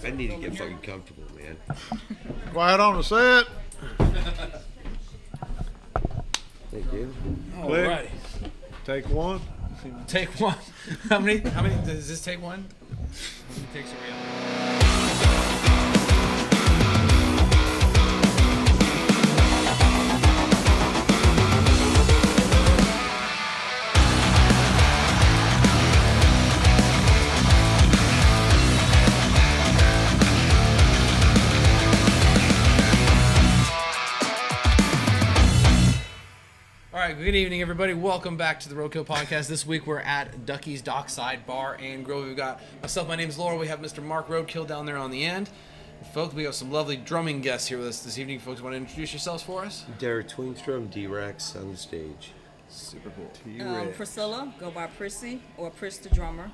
I need to get fucking comfortable, man. Quiet on the set. Thank you. All right. Take one. Take one. How many does this take one? How many takes are we on? Good evening, everybody. Welcome back to the Roadkill Podcast. This week we're at Ducky's Dockside Bar and Grill. We've got myself, my name's Laura. We have Mr. Mark Roadkill down there on the end. Folks, we have some lovely drumming guests here with us this evening. Folks, want to introduce yourselves for us? Derek Twingstrom, D-Rex on the stage. Super cool. Priscilla, go by Prissy or Pris The Drummer.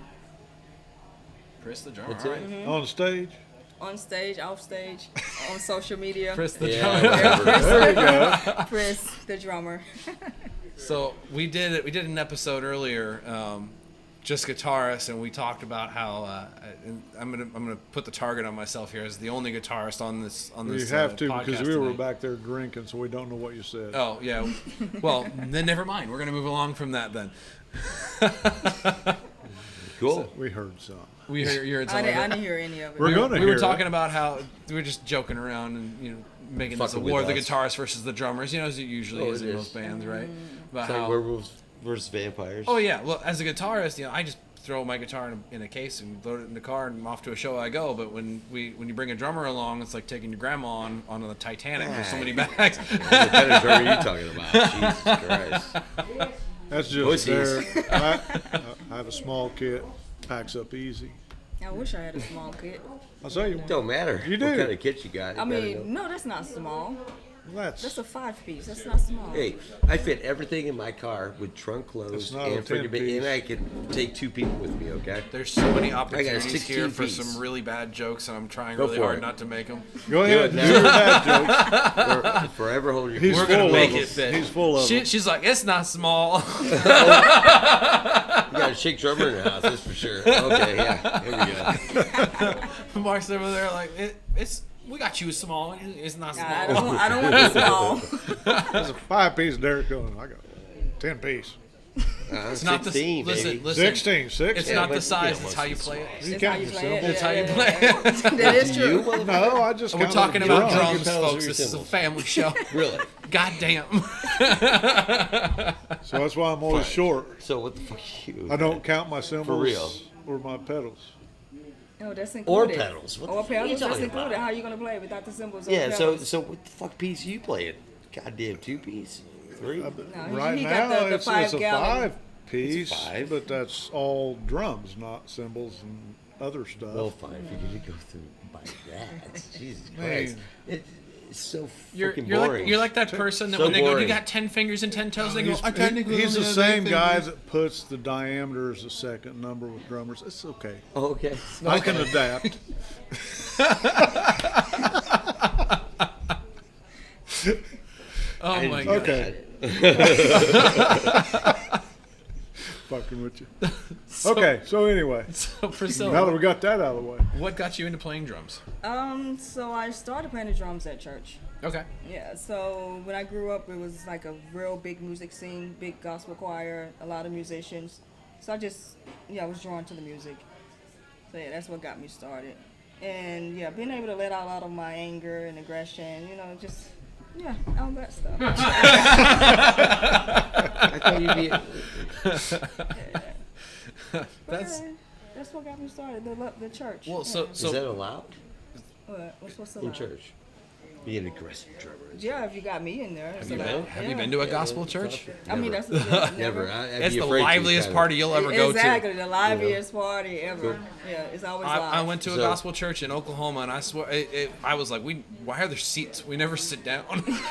Pris The Drummer, That's all it? right. On the stage. On stage, off stage, on social media. Pris The Yeah, Drummer. whatever. There we go. Pris The Drummer. So we did an episode earlier, just guitarists, and we talked about how I'm gonna put the target on myself here as the only guitarist on this. You have to podcast because we were tonight. back there drinking, so we don't know what you said. Oh yeah, well then never mind. We're gonna move along from that then. Cool. We heard some. We heard I some of it. didn't hear any of it. We're gonna We hear were it. talking about how we were just joking around and making this a Fucking with war of the us. guitarists versus the drummers. As it usually Oh, is it in is. most bands, right? About It's like how. werewolves versus vampires. Oh yeah, well as a guitarist, I just throw my guitar in a case and load it in the car and off to a show I go. But when you bring a drummer along, it's like taking your grandma on the Titanic. There's so many bags. What kind of drummer are you talking about? Jesus Christ. That's just Pussies. there. I have a small kit. Packs up easy. I wish I had a small kit. I'll tell you. Don't matter. You do. What kind of kit you got? I You gotta mean, know. no, that's not small. That's That's a 5-piece. That's not small. Hey, I fit everything in my car with trunk clothes It's not a and freaking 10-piece. and I could take 2 people with me, okay? There's so many opportunities 16 here for piece. some really bad jokes, and I'm trying Go really for hard it. not to make them. Go ahead. Yeah, Do your bad jokes. Forever hold your He's We're full gonna of make them. it fit. He's full of them. She's like, it's not small. You got a chick drummer in the house, that's for sure. Okay, yeah, here we go. Mark's over there like, it's. We got you small. It's not small. I don't want it small. There's a 5-piece Derek going. I got 10-piece. It's not the 16, baby. listen. 16. It's Yeah, not the but, size. yeah, It's how you once play it. You It's can't how you be play it. simple. It's how you Yeah, play yeah, it. yeah. That is You, true. No, I just We're counted talking the about drums. drums, pedals folks. or This is a cymbals? family show. Really? Goddamn. So that's why I'm always short. So what the fuck are you? I don't count my cymbals real. or my pedals. No, that's Or included. pedals. What the Or fuck are you pedals, that's talking included. about? How are you going to play without the cymbals or Yeah, so pedals? what the fuck piece are you playing? Goddamn 2-piece? 3? No, Right he now, got the it's a 5-gallon. 5-piece, It's a 5. but that's all drums, not cymbals and other stuff. Well, fine. If you're going to go through by that. Jesus Man. Christ. It's so You're fucking like boring. you're like that person that So when they go, you boring. got 10 fingers and 10 toes. They go, He's, I technically he's the only have same 8 guy fingers." that puts the diameter as a second number with drummers. It's okay. Oh, okay. I can adapt. Oh I my didn't god. do Okay. Fucking with you. Okay, so anyway, So now that Priscilla, we got that out of the way, what got you into playing drums? So I started playing the drums at church. Okay. Yeah, so when I grew up, it was like a real big music scene, big gospel choir, a lot of musicians. So I was drawn to the music. So yeah, that's what got me started. And yeah, being able to let out a lot of my anger and aggression, all that stuff. I thought you'd be. That's That's what got me started, the church. well. Yeah. So Is that allowed What's in allowed? church? Be an aggressive drummer. Yeah, if you got me in there. have you been to a gospel church? I mean, that's Never. It's the liveliest party you'll ever go to. Exactly, the liveliest party ever. Yeah, it's always live. I went to a So- gospel church in Oklahoma, and I swear, I was like, why are there seats? We never sit down.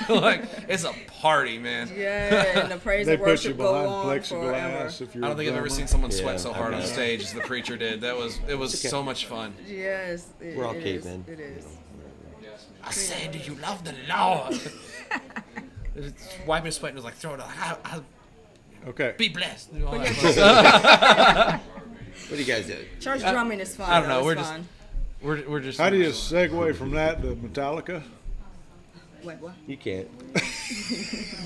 Like, it's a party, man. Yeah, and the praise they and put you worship go behind on forever. plexiglass if you're I don't think a I've ever drummer. seen someone Yeah, sweat so hard I on know. stage as the preacher did. It was okay. so much fun. Yes, We're all it is. cavemen. It is. I said, do you love the Lord? Wiping his sweat and was like, throw it out. I'll Okay. be blessed. And all that fun stuff. What do you guys do? Church drumming is fun. I don't know, though. we're It's just- fun. We're just. How do you segue from that to Metallica? Wait, what? You can't.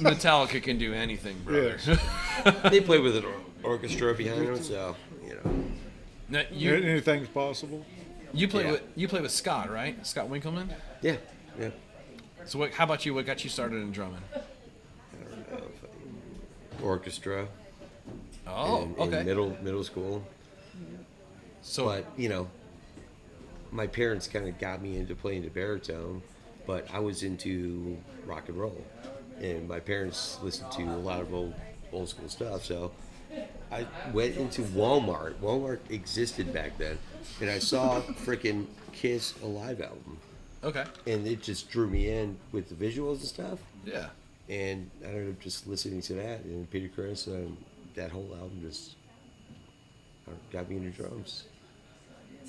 Metallica can do anything, brother. Yes. They play with an orchestra behind them, so you know. Now, you Anything's possible. play with Scott, right? Scott Winkleman. Yeah, yeah. So how about you? What got you started in drumming? Orchestra. Oh, in okay. middle school. So But you know, my parents kind of got me into playing the baritone, but I was into rock and roll, and my parents listened to a lot of old school stuff. So I went into Walmart. Walmart existed back then, and I saw freaking Kiss a live album, okay, and it just drew me in with the visuals and stuff. yeah. And I ended up just listening to that, and Peter Criss, and that whole album just got me into drums.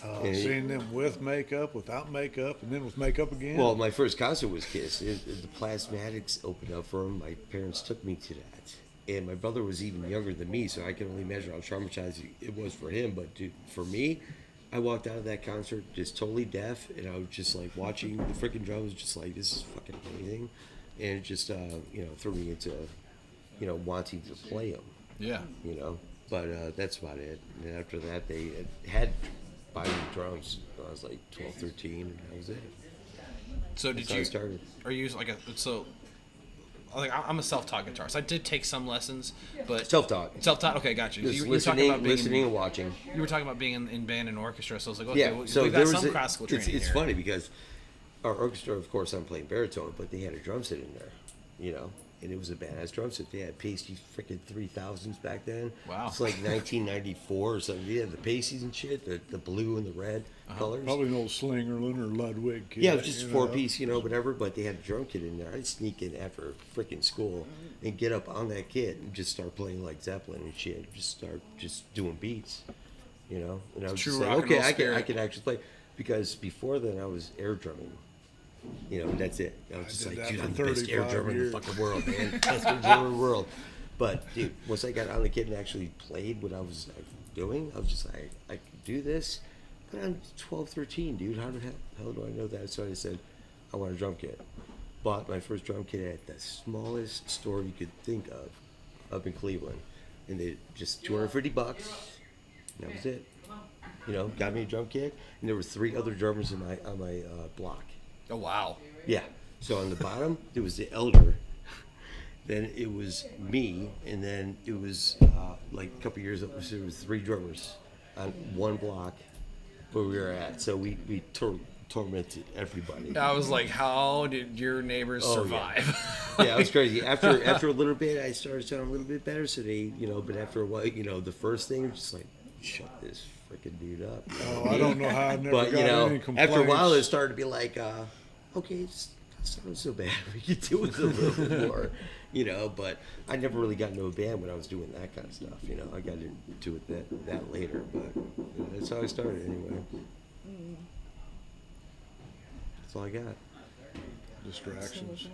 And Seeing them with makeup, without makeup, and then with makeup again. Well, my first concert was Kiss. The Plasmatics opened up for them. My parents took me to that. And my brother was even younger than me, so I can only measure how traumatizing it was for him. But dude, for me, I walked out of that concert just totally deaf, and I was just like watching the freaking drums, just like, this is fucking amazing. And it just, threw me into, wanting to play them, Yeah. But that's about it. And after that, they had buy me drums when I was like 12, 13, and that was it. So That's did how I you? started. Are you like I'm a self-taught guitarist. I did take some lessons, but Self-taught. Self-taught. Okay, gotcha. Just You were talking about being listening and watching. You were talking about being in band and orchestra, so I was like, okay, Yeah, well, so we've there got was some classical training it's here. funny because our orchestra, of course, I'm playing baritone, but they had a drum set in there, and it was a badass drum set. They had pasty freaking 3000s back then. Wow. It's like 1994 or something. Yeah, the pasties and shit, the blue and the red colors. Probably an old Slingerland or Ludwig kit. Yeah, it was just four-piece, whatever, but they had a drum kit in there. I'd sneak in after freaking school and get up on that kit and just start playing like Zeppelin and shit. Just start doing beats, And I was True just like, rock and okay, roll I spirit. can actually play. Because before then, I was air drumming. That's it. I was just did like, that dude, for I'm the best air 35 drummer in years. the fucking world, man. Best air drummer in the world. But, dude, once I got on the kit and actually played what I was doing, I was just like, I could do this. But I'm 12, 13, dude. How the hell do I know that? So I said, I want a drum kit. Bought my first drum kit at the smallest store you could think of up in Cleveland. And they just $250. And that was it. Got me a drum kit. And there were 3 other drummers on my block. Oh wow. Yeah. So on the bottom, there was the elder. Then it was me, and then it was like a couple years up. So there was 3 drummers on one block where we were at. So we tormented everybody. I was like, how did your neighbors survive? Yeah, it was crazy. After a little bit, I started sounding a little bit better. So they, but after a while, the first thing was just like, shut this freaking dude up. Oh, I don't know how I never But got any complaints. after a while, it started to be like, okay, it's not so bad. We could do it a little bit more, But I never really got into a band when I was doing that kind of stuff. I got into it that later, but that's how I started anyway. That's all I got. Distractions.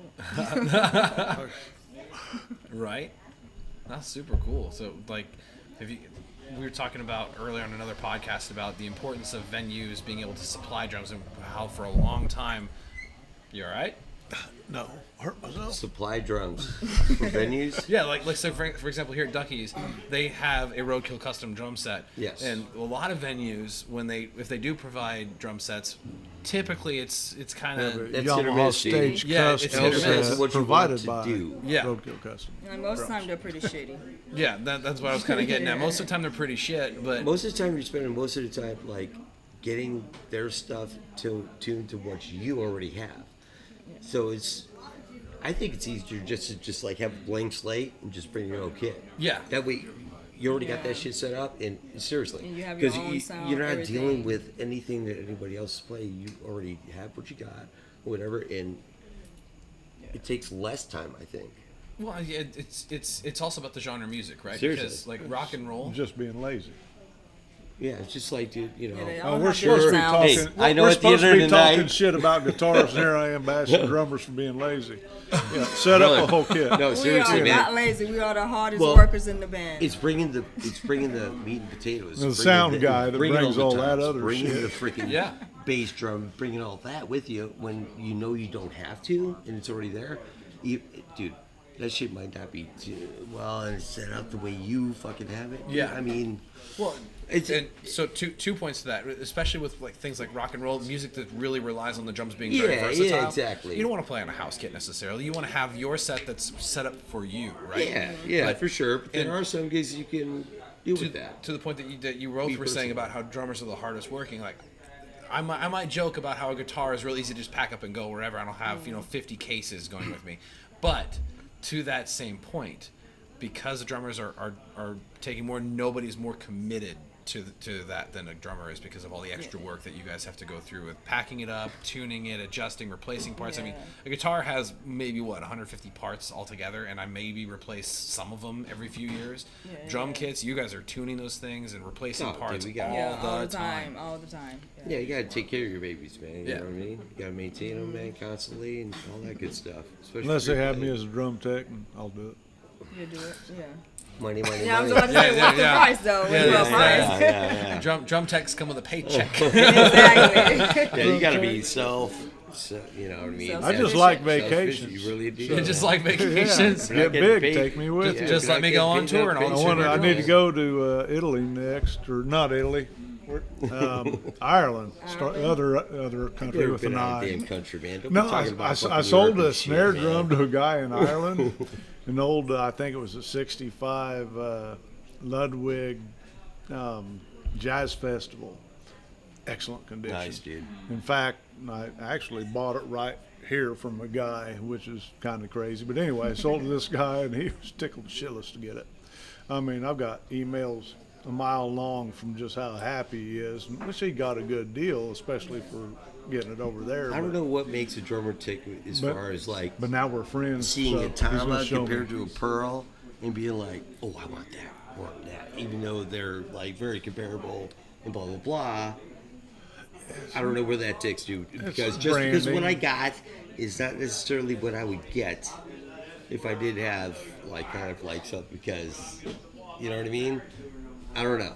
Right. That's super cool. So like, we were talking about earlier on another podcast about the importance of venues being able to supply drums and how for a long time. You all right? No, hurt myself. Supply drums for venues. Yeah, like so for example here at Ducky's, they have a Roadkill custom drum set. Yes. And a lot of venues if they do provide drum sets, typically it's kind of That's hit or Yamaha miss, stage Yeah, it's custom hit or miss. set What you provided want to by do. Yeah. Roadkill Custom. And most of the time they're pretty shitty. yeah. That's what I was kind of getting at. Most of the time they're pretty shit, but Most of the time, you're spending most of the time like getting their stuff tuned to what you already have. So I think it's easier just like have a blank slate and just bring your own kit. Yeah. That way, you already got that shit set up, and seriously, And you have your because own sound, you're not everything. dealing with anything that anybody else is playing. You already have what you got, or whatever, and it takes less time, I think. well, yeah, it's also about the genre of music, right? Seriously. Because like rock and roll. Just being lazy. Yeah, it's just like, dude, Yeah, they all Oh, we're have supposed to be different talking. sounds. Hey, I know we're at the end supposed to of be the talking night- shit about guitars, and here I am bashing drummers for being lazy. Yeah, set up a whole kit. No, We seriously, are man. not lazy. We are the hardest Well, workers in the band. It's bringing the meat and potatoes. The bringing sound guy that bringing brings the all that tops, other bringing shit. the freaking Yeah. bass drum, bringing all that with you when you know you don't have to and it's already there. Dude, that shit might not be too well and it's set up the way you fucking have it. Yeah. I mean, well, and so two points to that, especially with like things like rock and roll music that really relies on the drums being very versatile. Yeah, exactly. You don't want to play on a house kit necessarily. You want to have your set that's set up for you, right? Yeah, But- for sure. But there and- are some gigs you can do with that. To the point that you both were saying about how drummers are the hardest working. Like, I might joke about how a guitar is real easy to just pack up and go wherever. I don't have 50 cases going with me, but to that same point, because the drummers are taking more, nobody's more committed to that than a drummer is because of all the extra work that you guys have to go through with packing it up, tuning it, adjusting, replacing parts. I mean, a guitar has maybe 150 parts altogether, and I maybe replace some of them every few years. Drum kits, you guys are tuning those things and replacing parts dude, we got all the time. All the time. Yeah, you gotta take care of your babies, man. You Yeah. know what I mean? You gotta maintain them, man, constantly, and all that good stuff. Especially Unless if they you're have me playing. as a drum tech, and I'll do it. You do it. Yeah. Money, money, Yeah, I was money. about to say, what's the price though? What's the price? Yeah. Drum techs come with a paycheck. Exactly. Yeah, you gotta be you know what I mean? Self- I just Selfish. like Selfish, vacations. You really do. You just like vacations. We're not Get getting big, paid. take me with you. Just let me go on tour and I'll I need to go to Italy next, or not Italy, Ireland, other country Never with been an out of I. damn country, man. Don't No, be talking about I fucking sold Europe a and snare shit, drum man. to a guy in Ireland, an old, I think it was a '65 Ludwig Jazz Festival. Excellent condition. Nice, dude. In fact, I actually bought it right here from a guy, which is kind of crazy. But anyway, I sold to this guy, and he was tickled shitless to get it. I mean, I've got emails a mile long from just how happy he is, which he got a good deal, especially for getting it over there. I don't know what makes a drummer tick as But- far as like But now we're friends. seeing so a he's gonna Tama show me. compared to a Pearl and being like, oh, I want that, or that, even though they're like very comparable and blah blah blah. I don't know where that ticks, dude. Because just because branding. what I got is not necessarily what I would get if I did have like kind of like something. Because you know what I mean. I don't know,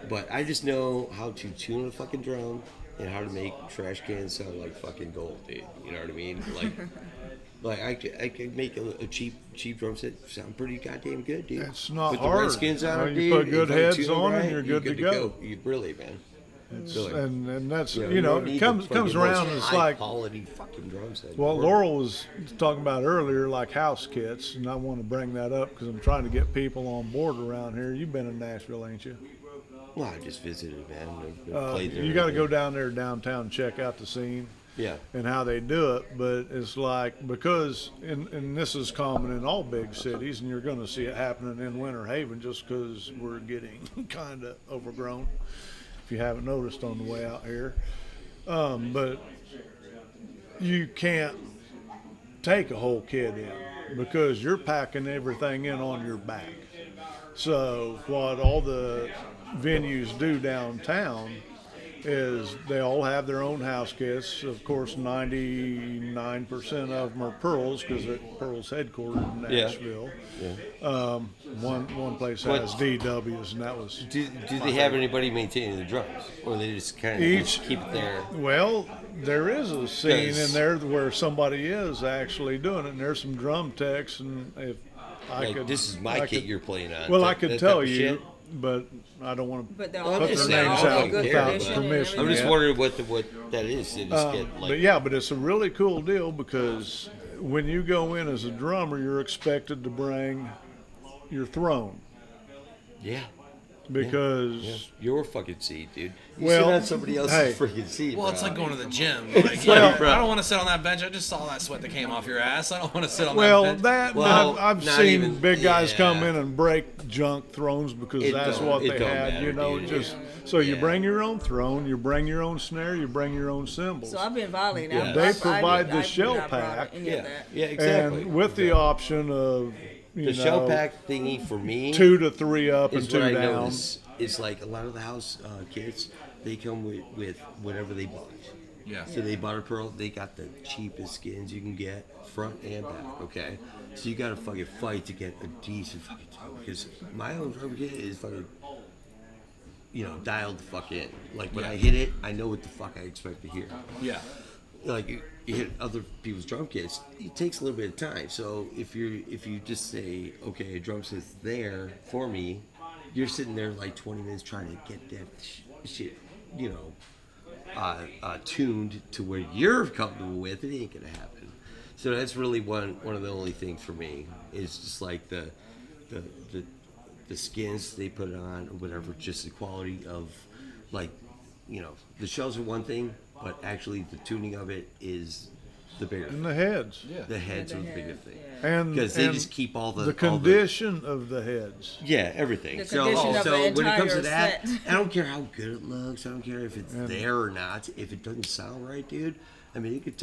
but I just know how to tune a fucking drum and how to make trash cans sound like fucking gold, dude. You know what I mean? Like I could make a cheap drum set sound pretty goddamn good, dude. It's not Put hard. the right skins on it, You dude. put good and fucking heads tune 'em on and right, you're good to go. You really, man. Really. And that's, You you know, don't need it the comes fucking around, most it's high like, quality fucking drum set. well, Laurel was talking about earlier, like house kits, and I want to bring that up because I'm trying to get people on board around here. You've been in Nashville, ain't you? Well, I just visited, man. I've played there. You got to go down there downtown and check out the scene Yeah. and how they do it. But it's like, because, and this is common in all big cities, and you're going to see it happening in Winter Haven just because we're getting kind of overgrown, if you haven't noticed on the way out here. But you can't take a whole kit in because you're packing everything in on your back. So what all the venues do downtown is they all have their own house kits. Of course, 99% of them are Pearls because Pearl's headquartered in Yeah. Nashville. Yeah. One place But- has DWs, and that was Do they have anybody maintaining the drums, or they just kind of Each- keep it there? well, there is a scene Yes. in there where somebody is actually doing it, and there's some drum techs, and if I Like, could, this is my I kit could- you're playing on. Well, that- I could that tell type of you, shit? but I don't want to. But they're Well, all I'm Put just their saying, names I out don't care, without but permission. I'm just Yeah. wondering what that is. They just get like, But yeah, but it's a really cool deal because when you go in as a drummer, you're expected to bring your throne yeah, because your fucking seat, dude. You Well, sit on somebody else's hey. freaking seat. Well, it's bro. like going to the gym. Like, Well- I don't want to sit on that bench. I just saw that sweat that came off your ass. I don't want to sit on well, that bench. that Well, I've not seen even- big guys yeah. come in and break junk thrones because It that's don't- what it they don't had, matter, you know. dude. Just so you Yeah. bring your own throne, you bring your own snare, you bring your own cymbals. So I've been violating. Yeah. They provide the shell not brought pack. any of Yeah, that. yeah, exactly. And with the Exactly. option of you the know, shell pack thingy for me 2 to 3 up and is 2 what I down. notice. It's like a lot of the house kits, they come with whatever they bought. Yeah. So they bought a Pearl. They got the cheapest skins you can get, front and back. Okay, so you gotta fucking fight to get a decent fucking drum because my own drum kit is fucking dialed the fuck in. Like when I hit it, I know what the fuck I expect to hear. Yeah. Like you hit other people's drum kits, it takes a little bit of time. So if you just say, okay, a drum set's there for me, you're sitting there like 20 minutes trying to get that shit, tuned to where you're comfortable with. It ain't gonna happen. So that's really one of the only things for me is just like the skins they put on or whatever, just the quality of like, the shells are one thing, but actually the tuning of it is the bigger And thing. the heads. Yeah. The heads are the bigger thing. And Because they and just keep all the the condition of the heads. everything. The So condition of the when it comes to entire that, set. I don't care how good it looks. I don't care if it's there or not. If it doesn't sound right, dude, I mean, it could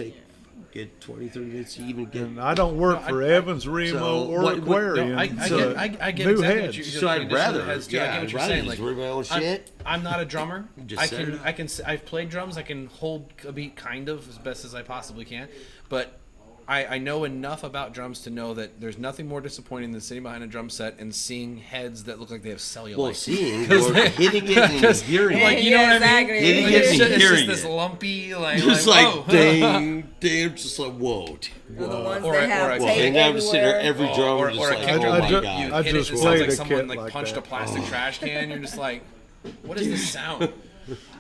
get 20, 30 minutes to even get. And I don't work for Evans, Remo, So or what- Aquarium. I get so I get new exactly heads. what you're So I'd rather, I get what you're saying. Like, worry my own shit. I'm not a drummer. Just set it up. I've played drums. I can hold a beat kind of as best as I possibly can, but I know enough about drums to know that there's nothing more disappointing than sitting behind a drum set and seeing heads that look like they have cellulite. Well, seeing or hitting it and hearing like, it. you know what I mean? exactly. Hitting Like, it it's and just, hearing this it. lumpy, like, Just whoa. ding, just like, whoa. Or the ones Or that a- have or a tape And I'm sitting there everywhere. every drum or just a like, kick oh drum, my I ju- god. I hit it, just it sounds played like a someone kit like like punched that. a plastic trash can. You're just like, what is this sound?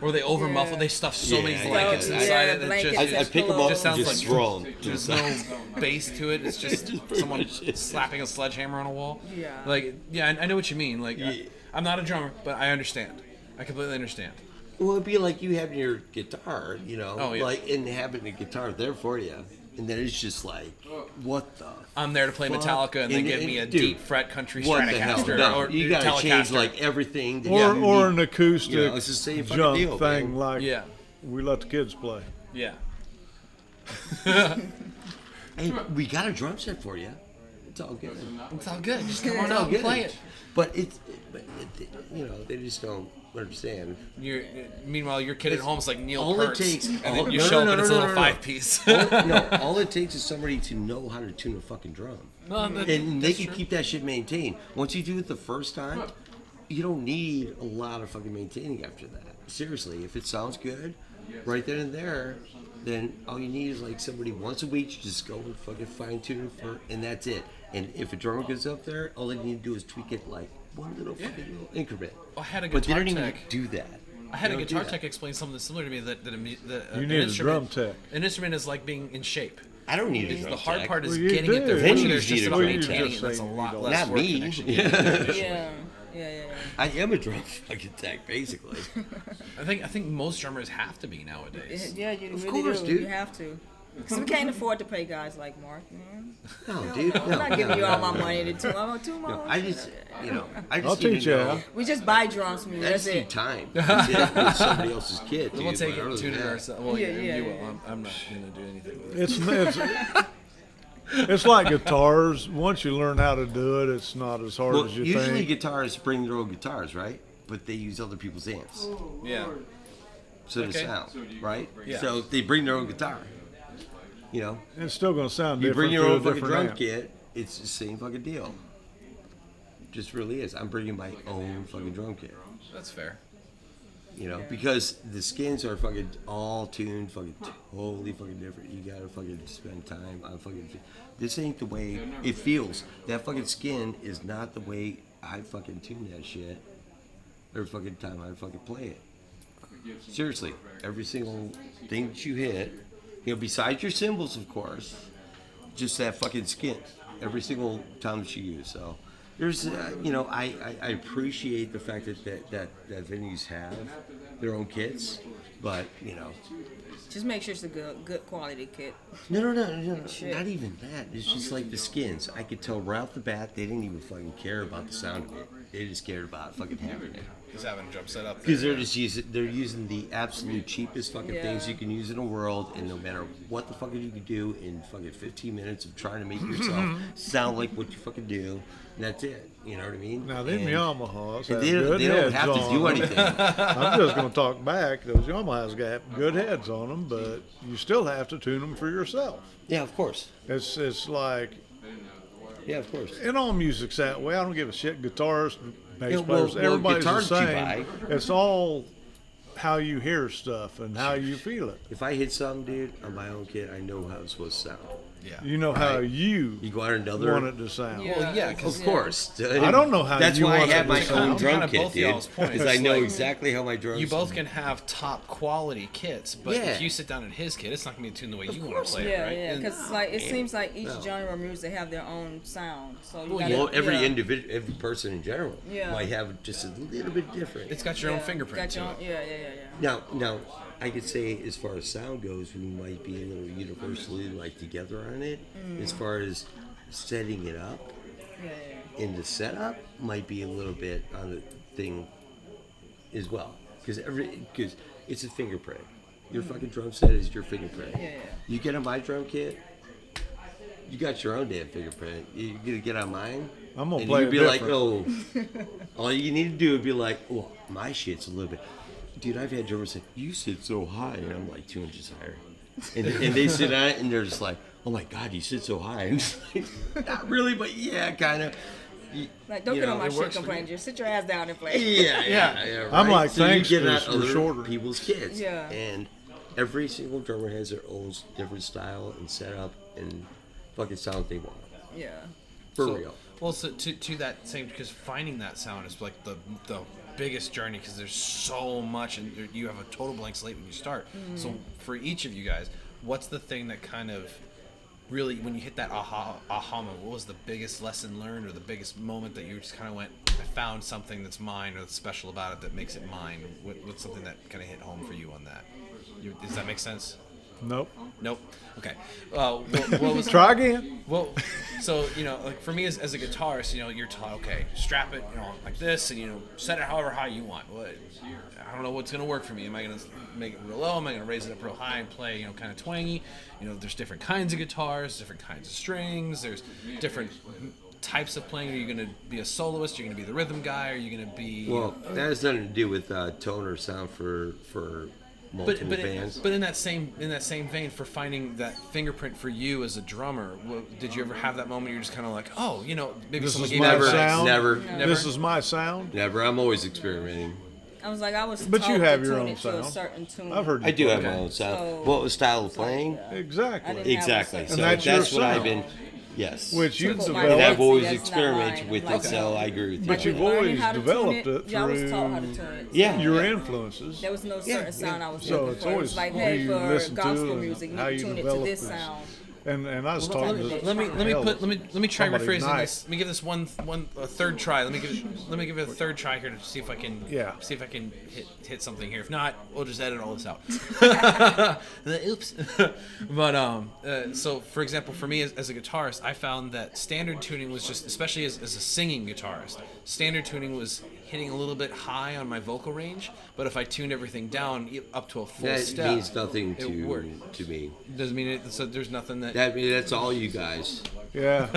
Or they over muffle. They stuff so Yeah, many yeah, blankets yeah. inside Yeah, it. That blankets just, I pick them up just and sounds just like throw them. there's no bass to it. It's just someone slapping a sledgehammer on a wall. Yeah. Like, yeah, I know what you mean. Like, Yeah. I'm not a drummer, but I understand. I completely understand. Well, it'd be like you having your guitar, Oh, yeah. like and having a guitar there for you, and then it's just like, what the? I'm there to play Fuck. Metallica, and they And- give me a dude, deep fret country What the hell? Stratocaster No, or you gotta change Telecaster. like everything. That Or, you or need. an acoustic it's the same fucking jump deal, thing man. like Yeah. we let the kids play. Yeah. Hey, we got a drum set for you. It's all good. It's all good. Just come on It's all out and good. play it. But they just don't understand. Meanwhile, your kid at home is like Neil all Peart, it takes- and all- then you no, show no, up and no, it's a no, little no, no. 5-piece. All it takes is somebody to know how to tune a fucking drum. And they that's can true. keep that shit maintained. Once you do it the first time, you don't need a lot of fucking maintaining after that. Seriously, if it sounds good, right then and there, then all you need is like somebody once a week to just go and fucking fine tune it and that's it. And if a drummer gets up there, all they need to do is tweak it like one little fucking little increment. I had a But they guitar don't even tech. do that. I had They a don't do guitar that. tech explain something similar to me that You an need a instrument, drum tech. An instrument is like being in shape. I don't need a drum The hard tech. part is Well, you getting it there. do. Once Then you're you there, it's just just need a about drum maintaining tech. it. That's a lot Not less Not work me. than actually getting it. Yeah. I am a drum fucking tech, basically. I think most drummers have to be nowadays. Yeah, you Of really course, do. dude. You have to. Because we can't afford to pay guys like Mark, man. No, dude. No, I'm not giving no, you all no, my no. money to tune. I'm gonna tune my No, own I shit. just, I just I'll need teach to you know. how. We just buy drums from you. I That's just need it. time. That's it. With somebody else's kid, dude. We'll take but it other and tune than it that- ourselves. Well, Yeah, you yeah, will. yeah. I'm not going to do anything with it. It's like guitars. Once you learn how to do it, it's not as hard Well, as you usually think. guitarists bring their own guitars, right? But they use other people's amps, Yeah. so Okay. to sound, right? Yeah. So they bring their own guitar. You know, It's still going to sound you bring different your through own a fucking different drum amp. kit. It's the same fucking deal. Just really is. I'm bringing my own fucking drum kit. That's fair. You know, because the skins are fucking all tuned, fucking totally fucking different. You gotta fucking spend time on fucking. This ain't the way it feels. That fucking skin is not the way I fucking tune that shit. Every fucking time I fucking play it. Seriously, every single thing that you hit, besides your cymbals, of course, just that fucking skin. Every single time that you use. So. There's, I appreciate the fact that venues have their own kits, but Just make sure it's a good quality kit. no, Shit. not even that. It's just like the skins. I could tell right off the bat they didn't even fucking care about the sound of it. They just cared about fucking having it. Just having a drum set up there. Because they're using the absolute cheapest fucking Yeah. things you can use in the world, and no matter what the fuck you can do in fucking 15 minutes of trying to make yourself sound like what you fucking do, and that's it. You know what I mean? Now, them And- Yamahas and have they good don't heads have to on do them. anything. I'm just going to talk back. Those Yamahas got good heads on them, but you still have to tune them for yourself. Yeah, of course. It's like, Yeah, of course. and all music's that way. I don't give a shit. Guitarists, bass Yeah, well- players. well, Everybody's the guitars you same. buy. It's all how you hear stuff and how you feel it. If I hit something, dude, on my own kit, I know how it's supposed to sound. Yeah. You know how Right. you You go out another. want it to sound. Well, yeah, 'cause- Of course. I don't know how That's you why want I it have to my sound. own drum Kinda kit, both dude. y'all's points. Because I know Like, exactly how my drums. You both can have top quality kits, but Yeah. if you sit down at his kit, it's not gonna be tuned the way you want course to play Yeah, it, right? yeah, And- because like it seems like each No. genre of music have their own sound. So you Well, gotta, Well, every yeah. individual, every person in general Yeah. might have just a little bit different. it's got your own Yeah, fingerprint got your to own- it. Yeah. Now, I could say as far as sound goes, we might be a little universally like together on it. As far as setting it up, Yeah. in the setup might be a little bit on the thing as well, because it's a fingerprint. Your fucking drum set is your fingerprint. Yeah. You get on my drum kit, you got your own damn fingerprint. You're gonna get on mine. I'm gonna and play you'd it be different. like, oh, all you need to do would be like, well, my shit's a little bit. Dude, I've had drummers say, you sit so high, and I'm like 2 inches higher. And they sit on it, and they're just like, oh my God, you sit so high. And it's like, not really, but yeah, kind of. Like, don't You get know, on my it shit works for complaining. me. Just sit your ass down and play. Yeah. I'm right? like, so thanks, you get on 'cause you're other shorter. people's kids. Yeah. And every single drummer has their own different style and setup and fucking sound they want. Yeah. For So- real. Well, so to that same, because finding that sound is like the biggest journey, because there's so much, and you have a total blank slate when you start. So for each of you guys, what's the thing that kind of really, when you hit that aha moment, what was the biggest lesson learned, or the biggest moment that you just kind of went, I found something that's mine, or that's special about it that makes it mine? What's something that kind of hit home for you on that? Does that make sense? Nope. Nope. Okay. What was Try again. well, so, like for me as a guitarist, you're taught, okay, strap it, like this, and set it however high you want. Well, I don't know what's gonna work for me. Am I gonna make it real low? Am I gonna raise it up real high and play, kind of twangy? There's different kinds of guitars, different kinds of strings. There's different types of playing. Are you gonna be a soloist? Are you gonna be the rhythm guy? Are you gonna be? Well, that has nothing to do with tone or sound for multiple bands. But in that same vein, for finding that fingerprint for you as a drummer, did you ever have that moment you're just kind of like, oh, maybe This someone is gave my you advice? sound. Never. This is my sound. Never. I'm always experimenting. I was But you taught have to your tune own it to a sound. certain tune. I've heard you I do play. have my own sound. So- What style of playing? I Exactly. didn't have Exactly. a So And that's, that's your what I've sound. been. Yes. Which you've Put my and developed. I've always That's not experimented mine. with Like, it, so I agree with you. But you've learning always how to developed tune it Yeah, I was taught how to through tune it. Yeah. your influences. There was no certain sound I was So looking it's for. It always was like, who hey, you for listen to gospel and music, you how need you to tune it to develop this this. sound. And I was Let talking me, to let me try somebody rephrasing tonight. this. Let me give this a third try. Let me give it a third try here to see if I can hit something here. If not, we'll just edit all this out. Oops. But so for example, for me as a guitarist, I found that standard tuning was just, especially as a singing guitarist, standard tuning was hitting a little bit high on my vocal range. But if I tuned everything down up to a full that step, means nothing it worked. to me. Doesn't mean it. So there's nothing that. That's all you guys. Yeah.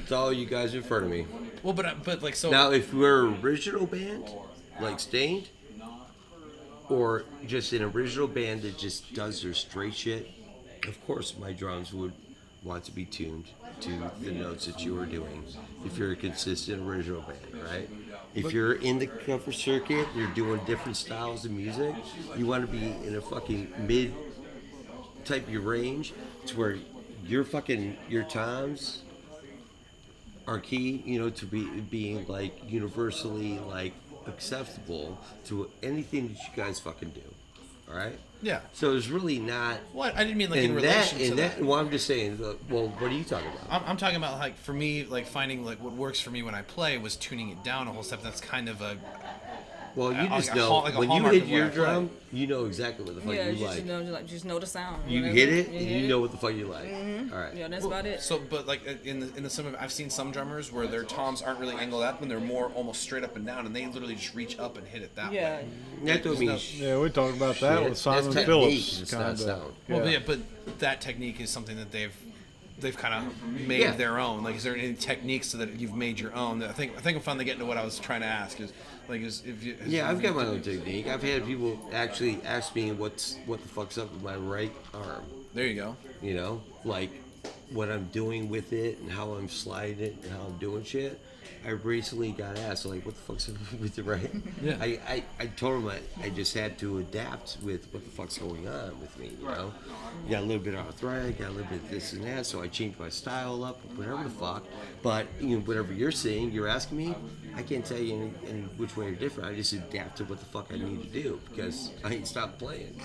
It's all you guys in front of me. Well, but like so. Now, if we're an original band, like Stained, or just an original band that just does their straight shit, of course my drums would want to be tuned to the notes that you are doing. If you're a consistent original band, right? If you're in the cover circuit, you're doing different styles of music, you want to be in a fucking mid type of range to where your toms are key, to being like universally like acceptable to anything that you guys fucking do. All right? Yeah. So there's really not. What? I didn't mean like in And relation to that. well, I'm just saying. Well, what are you talking about? I'm talking about like for me, like finding like what works for me when I play was tuning it down a whole step. That's kind of a Well, you just like a know hall- like a when you hallmark hit of what your I play. drum, you know exactly what the fuck Yeah, you like. just know the sound. You whatever. hit it, You and hit you it. know what the fuck you like. All right. Yeah, that's about it. So, but like in the some of I've seen some drummers where their toms aren't really angled up and they're more almost straight up and down, and they literally just reach up and hit it that Yeah. way. That don't mean Yeah, we talked about that shit. with Simon That's technique, Phillips. it's not Kind of. sound. Well, yeah, but that technique is something that they've kind of made Yeah. their own. Like, is there any techniques so that you've made your own? I think I'm finally getting to what I was trying to ask. Yeah, I've got my own technique. I've had people actually ask me what the fuck's up with my right arm. There you go. Like what I'm doing with it and how I'm sliding it and how I'm doing shit, I recently got asked, like, what the fuck's up with it, right? Yeah. I told him I just had to adapt with what the fuck's going on with me, you know? Got a little bit of arthritis, got a little bit of this and that, so I changed my style up, whatever the fuck. But, you know, whatever you're saying, you're asking me, I can't tell you any which way or different. I just adapt to what the fuck I need to do because I ain't stopped playing,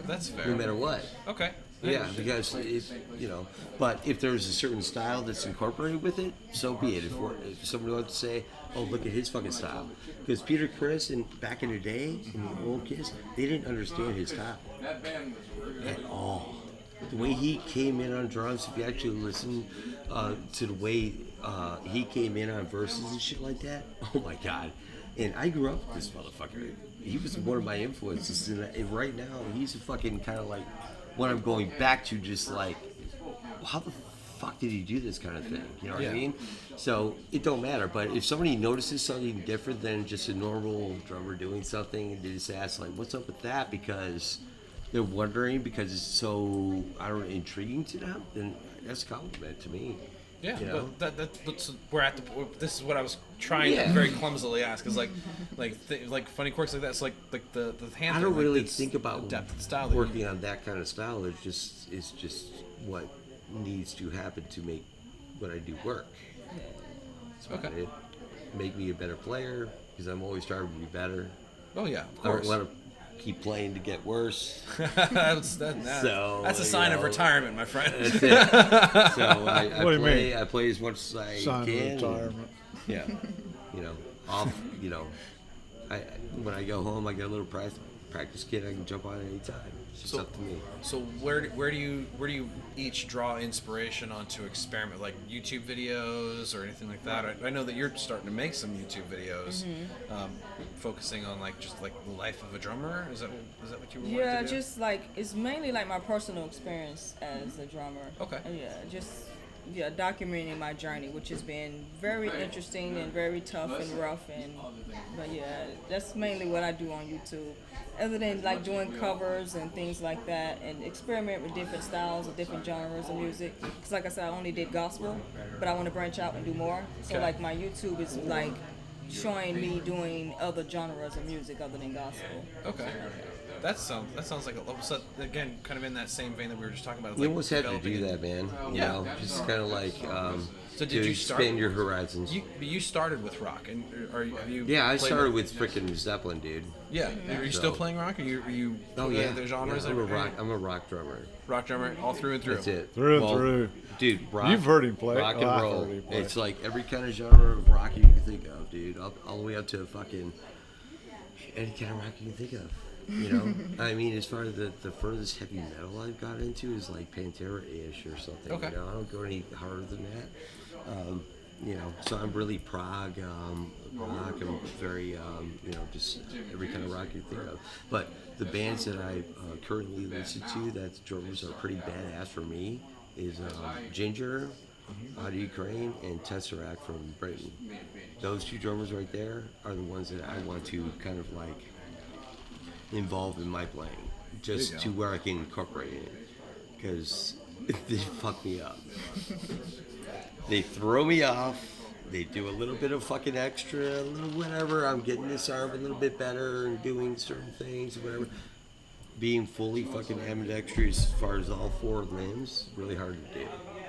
That's fair. no matter what. Okay. Yeah, because if you know, but if there's a certain style that's incorporated with it, so be it. If somebody wants to say, "Oh, look at his fucking style," because Peter Criss and back in the day, and the old kids, they didn't understand his style at all. The way he came in on drums, if you actually listen to the way he came in on verses and shit like that, oh my god! And I grew up with this motherfucker. He was one of my influences, and right now he's a fucking kind of like what I'm going back to, just like, how the fuck did he do this kind of thing? You know what I mean? So it don't matter. But if somebody notices something different than just a normal drummer doing something, and they just ask, like, what's up with that? Because they're wondering, because it's so, I don't know, intriguing to them, then that's a compliment to me. Yeah, You know? but that's we're at the. This is what I was trying to very clumsily ask. Is like funny quirks like that. It's like the hand. I don't like, really it's think about depth of style. that you- working on that kind of style. It's just what needs to happen to make what I do work. That's about Okay. it. Make me a better player, because I'm always trying to be better. Oh yeah, of I don't course. want to keep playing to get worse. that's So, a sign you of know, retirement, my friend. That's it. So I What do you play. mean? I play as much as I Sign of can. and, retirement. yeah, you know, off. You know, when I go home, I get a little practice kit. I can jump on any time. It's just up to me. So where do you each draw inspiration onto experiment, like YouTube videos or anything like that? I know that you're starting to make some YouTube videos, focusing on like just like the life of a drummer. Is that what you were wanting Yeah, to do? just like it's mainly like my personal experience as a drummer. Okay. Yeah, documenting my journey, which has been very interesting and very tough and rough, but yeah, that's mainly what I do on YouTube. Other than like doing covers and things like that, and experiment with different styles or different genres of music. Because like I said, I only did gospel, but I want to branch out and do more. So Okay. like my YouTube is like showing me doing other genres of music other than gospel. Okay. That sounds like so again, kind of in that same vein that we were just talking about. You Like almost have to developing do it. that, man. You Yeah. know, just kind of like So did to you start- expand your horizons. You started with rock, and have you? Yeah, I played started with freaking Zeppelin, dude. Yeah, are you still So- playing rock? Are you? Oh yeah, The genres. yeah, I'm a rock drummer. Rock drummer, all through and through. That's it. Through and Well, through. dude. Rock, You've heard him play. Rock Oh, and I've roll. heard him play. It's like every kind of genre of rock you can think of, dude. All the way up to fucking any kind of rock you can think of. You know, I mean, as far as the furthest heavy metal I've got into is like Pantera-ish or something. Okay. You know, I don't go any harder than that. You know, so I'm really prog rock. I'm very, you know, just every kind of rock you think of. But the bands that I currently listen to, that drummers are pretty badass for me, is Ginger, out of Ukraine, and Tesseract from Britain. Those two drummers right there are the ones that I want to kind of like involve in my playing, just to where I can incorporate it, because they fuck me up. They throw me off. They do a little bit of fucking extra, a little whatever. I'm getting this arm a little bit better and doing certain things, whatever. Being fully fucking ambidextrous as far as all four limbs, really hard to do.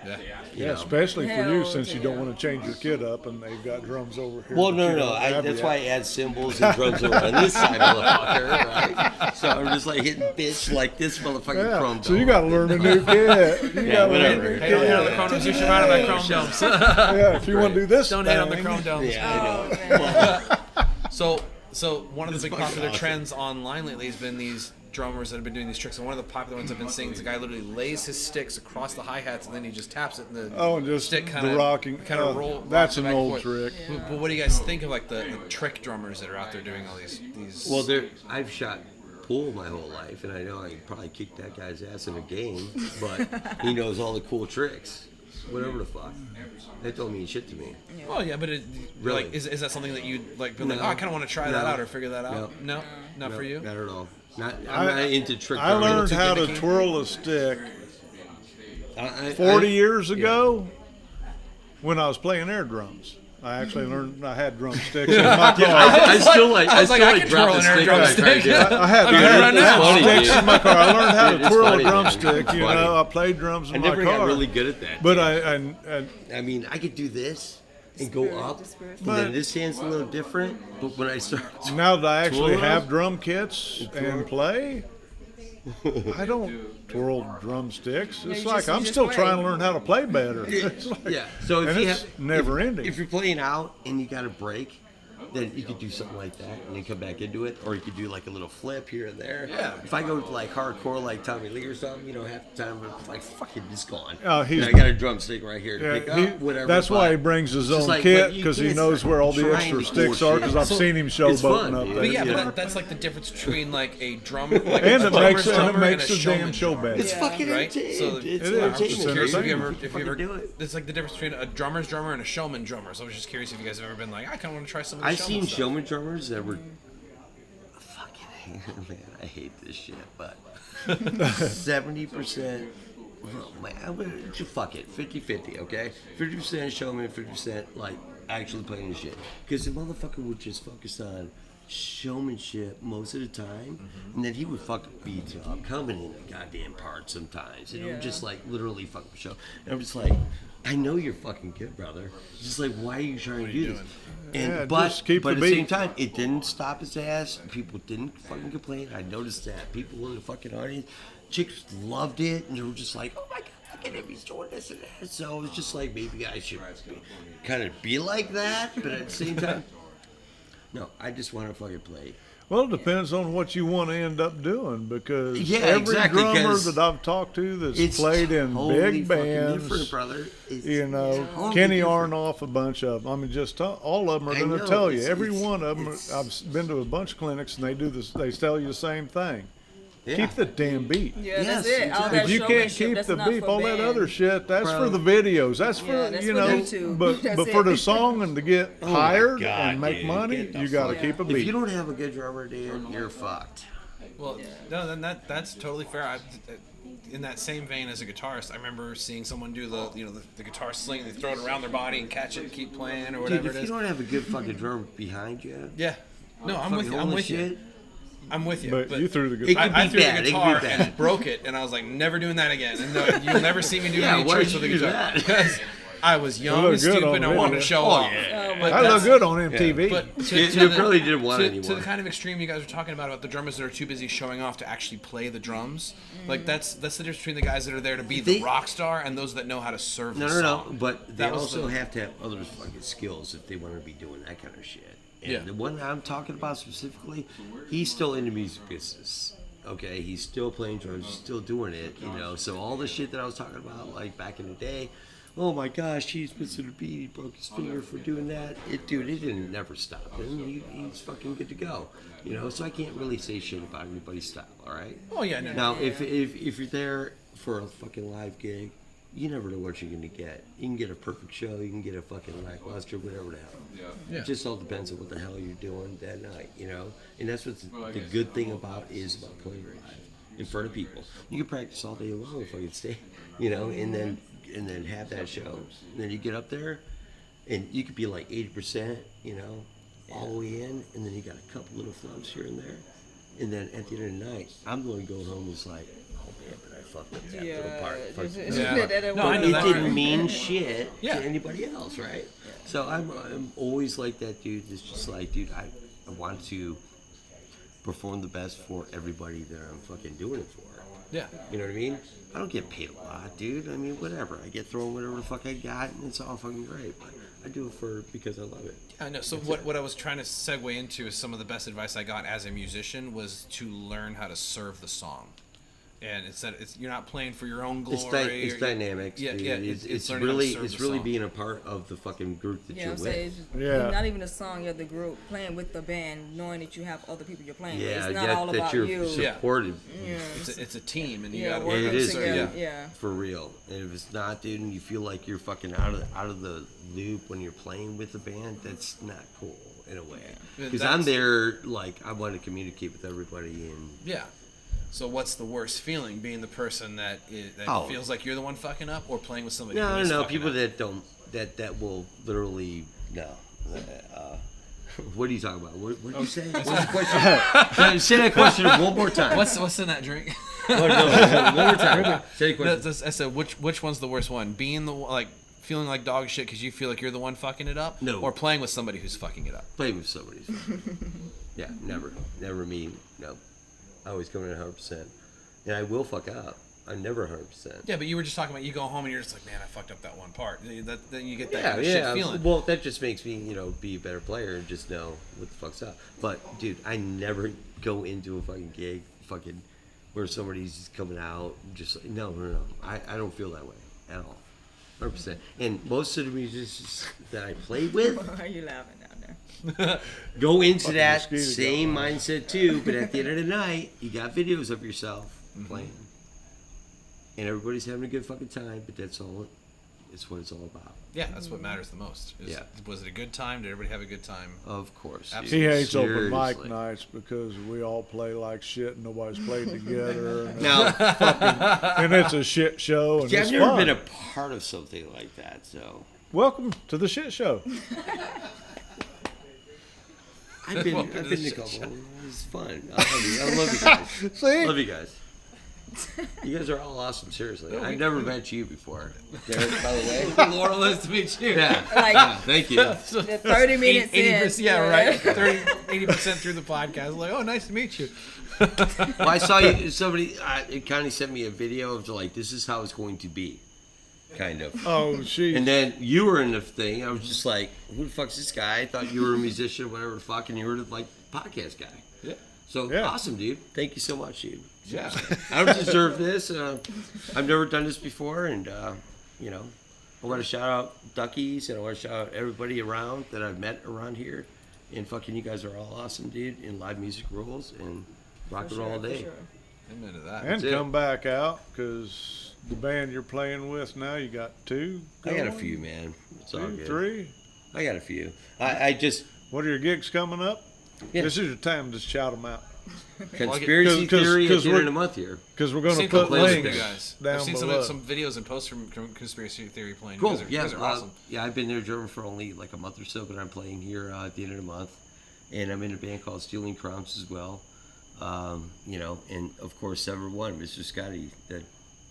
Yeah. You Yeah, know? especially for you, Hell since you don't yeah. want to change your kit up and they've got drums over here. Well, that no, you no, don't have that's yet. why I add cymbals and drums over on this side, motherfucker, right? So I'm just like hitting bitch like this motherfucking Yeah, chrome so you dome. got to learn a new kit. You Yeah, gotta learn a whatever. new Hey, don't hit on the kit. chrome domes. You surrounded by chrome domes. Yeah, if you want to do this, Don't hit on the thing, chrome domes. Yeah, I know. So one of the big fucking popular awesome. trends online lately has been these drummers that have been doing these tricks, and one of the popular ones I've been seeing is the guy literally lays his sticks across the hi-hats and then he just taps it, and the Oh, and just stick the rocking. kind of roll. That's rocks it an back and old forth. trick. But what do you guys think of like the trick drummers that are out there doing all these? Well, I've shot pool my whole life, and I know I could probably kick that guy's ass in a game, but he knows all the cool tricks. Whatever the fuck. That don't mean shit to me. Well, yeah, but Really? like, is that something that you like? Been like, No. oh, I kind of want to try that No. out or figure that out. No, not No, for you. Not at all. I'm not into trick I drumming. learned how to gimmicky. twirl a stick 40 years ago, when I was playing air drums, I actually learned I had drumsticks in my car. I still like I drop the stick when I try to do it. I had drumsticks in my car. I learned how to It's twirl funny, a drumstick. man. You know, I played drums in I my never car. got really good at that. But I mean, I could do this and go up, the spirit. and then this hand's a little different. But when I start, now that I actually Twirl? have drum kits and play, I don't twirl drumsticks. It's you like just- you I'm just still play. trying to learn how to play better. It's like, yeah. So if and you it's have never ending. if you're playing out and you got a break, then you could do something like that and then come back into it, or you could do like a little flip here and there. Yeah. If I go like hardcore, like Tommy Lee or something, half the time it's like fucking just gone. Oh, he's- And I got a drumstick right here to pick Yeah, up, whatever. that's why he but brings his it's own like, kit, but you because he can't knows start where all the trying extra to sticks force are, it. because I've So, seen him it's showboating fun, up dude. there. But yeah, Yeah. but that's like the difference between like a drummer, like And a it drummer's makes drummer the and a damn showman's show drummer. better. It's Yeah. fucking Right? entertaining. So It's It is. I'm just It's curious if you entertaining. ever do it. it's like the difference between a drummer's drummer and a showman drummer. So I was just curious if you guys have ever been like, I kind of want to try some of the I've showman seen stuff. showman drummers that were fucking man. I hate this shit, but 70%. Fuck it, 50-50, okay? 50% showman, 50% like actually playing the shit. Because the motherfucker would just focus on showmanship most of the time, and then he would fucking beat up, coming in the goddamn part sometimes, and it would just like literally fuck the show. And I'm just like, I know you're fucking good, brother. Just like, why are you trying to do this? And Yeah, but just keep but the at the same beat. time, it didn't stop his ass. People didn't fucking complain. I noticed that people in the fucking audience, chicks loved it, and they were just like, "Oh my god, look at him, he's doing this and that." So it was just like, maybe I should kind of be like that, but at the same time, no, I just want to fucking play. Well, it depends on what you want to end up doing, because Yeah, every exactly, drummer 'cause that I've talked to that's It's played in totally big fucking bands, different, brother. It's you know, totally Kenny different. Arnoff, a bunch of them. I mean, just all of them are I going to know, tell you. it's- Every it's- one of them. it's- I've been to a bunch of clinics, and they do this. They tell you the same thing. Yeah. Keep the damn beat. Yeah, that's Yes, it. All exactly. that If you can't showmanship, keep that's the not beat, for all that band. other shit, that's Bro. for the videos. That's for, Yeah, that's you for know, YouTube. but That's for it. the song and to get Oh my hired God, and make dude, money, get the you got to fuck- keep a If beat. you don't have a good drummer, dude, you're fucked. Well, no, then that's totally fair. In that same vein as a guitarist, I remember seeing someone do the guitar sling. They throw it around their body and catch it and keep playing or whatever Dude, if it you is. don't have a good fucking drummer behind you, Yeah. No, I'm with you. I'm holy with you. shit. I'm with you. But you threw the It guitar. could I be threw bad, the it could be guitar bad. and broke it, and I was like, never doing that again. And no, you'll never see me do Yeah, any why tricks would with a you do guitar that? because I was young look and good stupid on and I wanted to video. show Oh, off. yeah. But I look that's- good on MTV. But to, You- to you the- probably didn't want to, it to anymore. the kind of extreme you guys were talking about the drummers that are too busy showing off to actually play the drums. Like that's the difference between the guys that are there to be the They- rock star and those that know how to serve No, the no, song. no. But they That was also the- have to have other fucking skills if they want to be doing that kind of shit. And Yeah. the one I'm talking about specifically, he's still in the music business. Okay, he's still playing drums, he's still doing it, So all the shit that I was talking about, like back in the day, oh my gosh, he's missing a beat, he broke his finger for doing that. It didn't never stop him. He's fucking good to go. So I can't really say shit about anybody's style, all right? Oh yeah, no, Now, if you're there for a fucking live gig, you never know what you're gonna get. You can get a perfect show, you can get a fucking lackluster, whatever the hell. Yeah. It just all depends on what the hell you're doing that night, And that's what the good thing about playing live in front of people. You can practice all day long if I could stay, and then have that show. And then you get up there, and you could be like 80%, all the way in, and then you got a couple little flubs here and there. And then at the end of the night, I'm going to go home and it's like, oh man, but I fucked up that little part. Fucked up that. Yeah. No, I know It that. didn't mean shit Yeah. to anybody else, right? So I'm always like that dude. It's just like, dude, I want to perform the best for everybody that I'm fucking doing it for. Yeah. You know what I mean? I don't get paid a lot, dude. I mean, whatever. I get thrown whatever the fuck I got, and it's all fucking great. But I do it because I love it. I know. So what I was trying to segue into is some of the best advice I got as a musician was to learn how to serve the song. And it's that you're not playing for your own glory. It's dynamic. Yeah, dude. yeah. It's learning how to really serve the really song. being a part of the fucking group that Yeah, you're I'm with. saying, Yeah. not even a song, you're the group, playing with the band, knowing that you have other people you're playing with. Yeah, It's not all that about you're you. supported. Yeah, It's a team, and you yeah, got to working it is, together. dude. Yeah. For real. And if it's not, dude, and you feel like you're fucking out of the loop when you're playing with the band, that's not cool in a way. Yeah. Because I'm there, like, I want to communicate with everybody, and Yeah. So what's the worst feeling? Being the person that Oh. feels like you're the one fucking up, or playing with somebody No, who is no, fucking people up? that don't, that will literally, no. What are you talking about? What did you say? What's the question? Say that question one more time. What's in that drink? Oh, no, one more time. Say the question. I said, which one's the worst one? Being the like feeling like dog shit because you feel like you're the one fucking it up, No. or playing with somebody who's fucking it up. Play with somebody. Yeah, never me. No, I always come in 100%, and I will fuck up. I'm never 100%. Yeah, but you were just talking about you go home and you're just like, man, I fucked up that one part. Then you get that Yeah, kind of yeah. shit feeling. Well, that just makes me, be a better player and just know what the fuck's up. But dude, I never go into a fucking gig, where somebody's just coming out, just like, no. I don't feel that way at all, 100%. And most of the musicians that I play with Why are you laughing down there? go into Fucking that mosquito same going on. mindset too. But at the end of the night, you got videos of yourself playing, and everybody's having a good fucking time. But that's all. It's what it's all about. Yeah, that's what matters the most. Yeah. Was it a good time? Did everybody have a good time? Of course. dude. Absolutely. He hates open Seriously. mic nights because we all play like shit and nobody's played together. And, Now, and it's a shit show. And see, it's I've never fun. been a part of something like that, so Welcome to the shit show. I've been Welcome to to the a shit couple. show. It's fun. I love you guys. See? Love you guys. You guys are all awesome. Seriously, I've never met you before. Derek, by the way. Laurel, nice to meet you. Yeah. Like Yeah, thank you. the 30 minutes in. 80%, yeah, right. 80% through the podcast. Like, oh, nice to meet you. Well, I saw you. Somebody it kind of sent me a video of like, this is how it's going to be, kind of. Oh, she. And then you were in the thing. I was just like, who the fuck's this guy? I thought you were a musician, whatever the fuck, and you were the like podcast guy. Yeah. So Yeah. awesome, dude. Thank you so much, dude. Yeah. I don't deserve this. I've never done this before, and I want to shout out Duckies, and I want to shout out everybody around that I've met around here. And fucking, you guys are all awesome, dude. And live music rules, and rock and roll all day. Amen to that. And That's it. come back out because the band you're playing with now, you got two. I got a going? few, man. It's all Two, good. three. I got a few. I just What are your gigs coming up? Yeah. This is your time to shout them out conspiracy 'Cause- theory at 'cause the end we're- of the month here. because we're I've going to seen put some posts from links you guys. down I've seen below. some videos and posts from Conspiracy Theory playing. Cool. You guys Yeah. are awesome. Yeah, I've been there drumming for only like a month or so, but I'm playing here at the end of the month, and I'm in a band called Stealing Crowns as well. And of course, Sever One, Mr. Scotty, that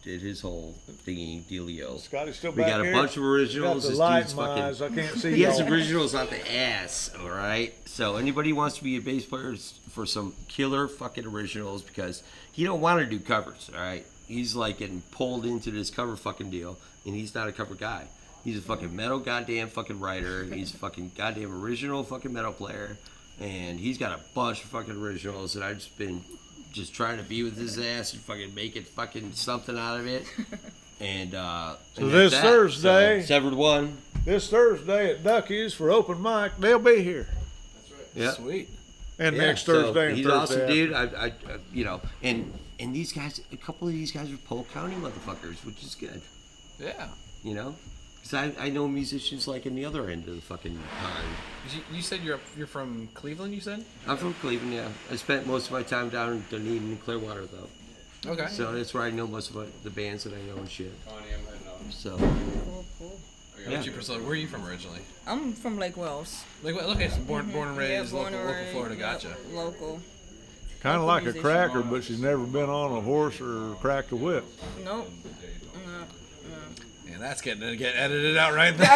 did his whole thingy dealio. Scotty's still We back got a here? bunch of originals. Got the This light dude's in my fucking. eyes. I can't see He has y'all. originals out the ass, all right? So anybody who wants to be a bass player for some killer fucking originals, because he don't want to do covers, all right? He's like getting pulled into this cover fucking deal, and he's not a cover guy. He's a fucking metal goddamn fucking writer. He's a fucking goddamn original fucking metal player, and he's got a bunch of fucking originals, and I've just been trying to be with his ass and fucking make it fucking something out of it. And So and this that's that. Thursday- So, Severed One. This Thursday at Ducky's for open mic. They'll be here. Yeah. Sweet. And Yeah, next so Thursday and he's Thursday awesome, after. dude. And these guys, a couple of these guys are Polk County motherfuckers, which is good, Yeah. because I know musicians like in the other end of the fucking pond. You said you're from Cleveland. You said. I'm from Cleveland, yeah. I spent most of my time down in Dunedin and Clearwater, though. Okay. So that's where I know most of the bands that I know and shit. So, Cool. Yeah. Priscilla, where are you from originally? I'm from Lake Wells. Like, okay, so born and raised, Yeah, born and local raised, Florida. yep, Gotcha. Local. Kind of Local like a musician. cracker, but she's never been on a horse or cracked a whip. Nope. And that's getting to get edited out right there.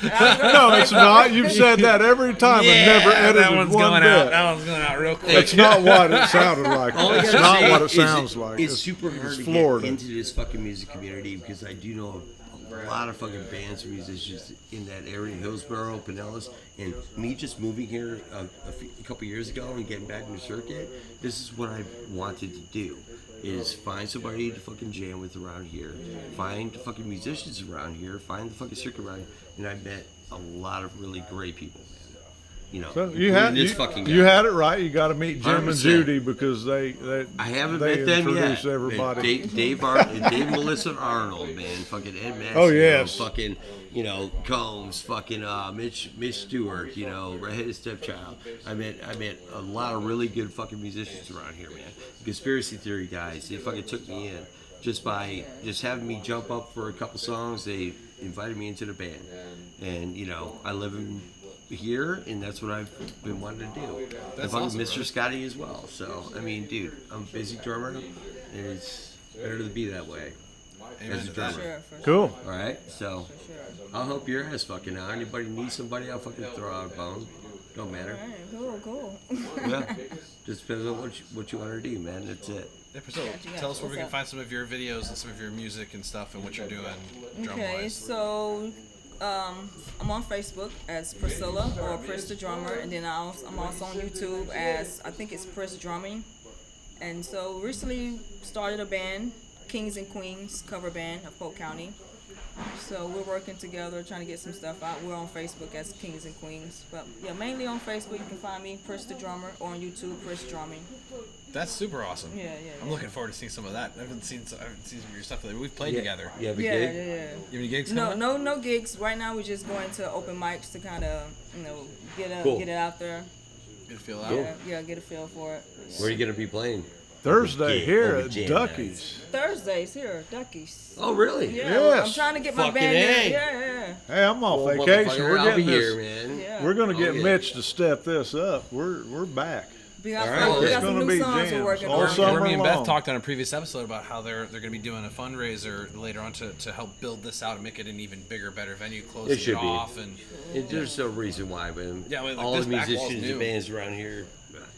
No, it's not. You've said that every time and never edited that one's one going bit. out. That one's going out real quick. It's not what it sounded like. all I It's gotta not say what it is sounds like. It's super hard it's to Florida. get into this fucking music community because I do know a lot of fucking bands and musicians in that area, Hillsborough, Pinellas, and me just moving here a couple years ago and getting back in the circuit. This is what I wanted to do: is find somebody to fucking jam with around here, find fucking musicians around here, find the fucking circuit around here, and I met a lot of really great people, man. So you including had this fucking guy. you had it right. You got to meet Jim and 100%. Judy because they I haven't they met them yet. introduce everybody. Dave Melissa Arnold, man, fucking Ed Massey, Oh, yes. fucking Combs, fucking Mitch Stewart, Redheaded Stepchild. I met a lot of really good fucking musicians around here, man. Conspiracy Theory guys, they fucking took me in just by having me jump up for a couple songs. They invited me into the band, and I live in here, and that's what I've been wanting to do. That's I'm awesome, Mr. bro. Scotty as well. So I mean, dude, I'm a busy drummer, and it's better to be that way Amen as a to that. drummer. Sure, for sure. Cool. All right, so For sure. I'll help your ass fucking out. Anybody needs somebody, I'll fucking throw out a bone. Don't matter. All right, cool. Yeah, just depends on what you want to do, man. That's it. Yeah, Priscilla, Yeah, tell us where we what's can up? find some of your videos and some of your music and stuff and what you're doing drum Okay, wise. so I'm on Facebook as Priscilla or Pris The Drummer, and then I'm also on YouTube as I think it's Pris Drumming. And so recently started a band, Kings and Queens cover band of Polk County. So we're working together, trying to get some stuff out. We're on Facebook as Kings and Queens, but yeah, mainly on Facebook. You can find me Pris The Drummer, or on YouTube Pris Drumming. That's super awesome. Yeah. I'm looking forward to seeing some of that. I haven't seen some of your stuff lately. We've played Yeah. together. You have a Yeah, gig? yeah. You have any gigs No, coming up? no gigs. Right now we're just going to open mics to kind of, Cool. get it out there. Get a feel out. Cool. Yeah, get a feel for it. Where are you gonna be playing? Thursday Gig here over at jam Ducky's. Thursdays here, Duckies. Oh, really? Yeah, Yes. I'm trying to get my Fucking band A. there. Yeah. Hey, I'm off Well, vacation. motherfucker, We're I'll getting be this. here, man. Yeah. We're gonna get Oh, yeah. Mitch to step this up. We're back. We got, All right. we It's got some gonna new be songs we're jams working all on. summer. Jeremy and long. Beth talked on a previous episode about how they're going to be doing a fundraiser later on to help build this out and make it an even bigger, better venue, closing It should it be. off. And There's no reason why, but Yeah, well, like all this the back wall's musicians new. and bands around here,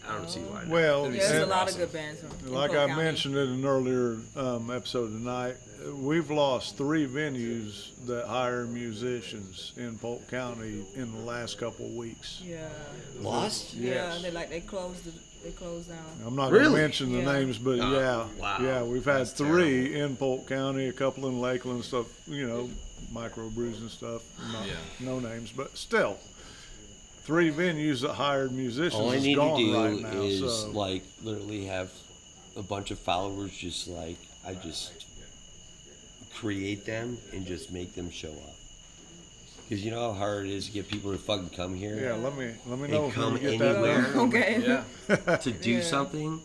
I don't see why. not. Well, That'd be Yeah, there's a super lot awesome. of good bands. in like Polk I County. mentioned in an earlier episode tonight, we've lost 3 venues that hire musicians in Polk County in the last couple of weeks. Yeah. Lost? Yeah, Yes. they closed down. I'm not Really? going to mention the Yeah. names, but Oh, yeah, wow. yeah, we've had That's 3 in Polk County, a couple in Lakeland, stuff, microbrews and stuff. No names, but still, 3 venues that hired musicians All I is need to gone do right now. is So literally have a bunch of followers. I just create them and just make them show up. Because you know how hard it is to get people to fucking come here. yeah, let me They know if come we get that anywhere. done. Okay. yeah, To do Yeah. something.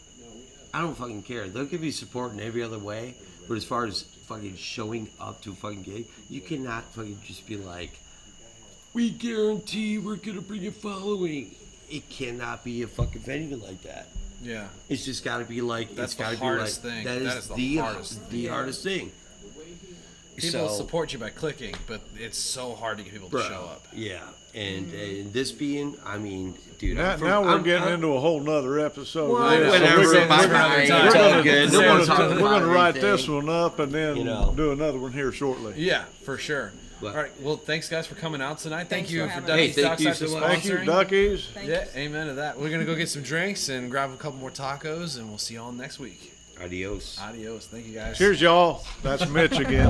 I don't fucking care. They'll give you support in every other way, but as far as fucking showing up to a fucking gig, you cannot fucking just be like, we guarantee we're gonna bring a following. It cannot be a fucking venue like that. yeah. It's just got to be like That's it's got to the be like hardest thing. That That is is the the hardest the thing. hardest thing. People So- support you by clicking, but it's so hard to get people to Bruh, show up. Yeah, and this being, I mean, dude. Now, I'm from- now we're I'm- getting I'm- into a whole nother episode. Well, of this. So whatever. we're gonna- Bye we're gonna- bye. It's we're all gonna- good. we're No one's gonna- talking We're about going to write anything. this one up and then do another one here shortly. Yeah, for sure. But- All right. Well, thanks guys for coming out tonight. Thank Thanks you for for having Ducky's us. Hey, thank you Dockside so for much. Thank you, sponsoring. Duckies. Thank Yeah, you. amen to that. We're gonna go get some drinks and grab a couple more tacos, and we'll see y'all next week. Adios. Adios. Thank you guys. Cheers, y'all. That's Mitch again.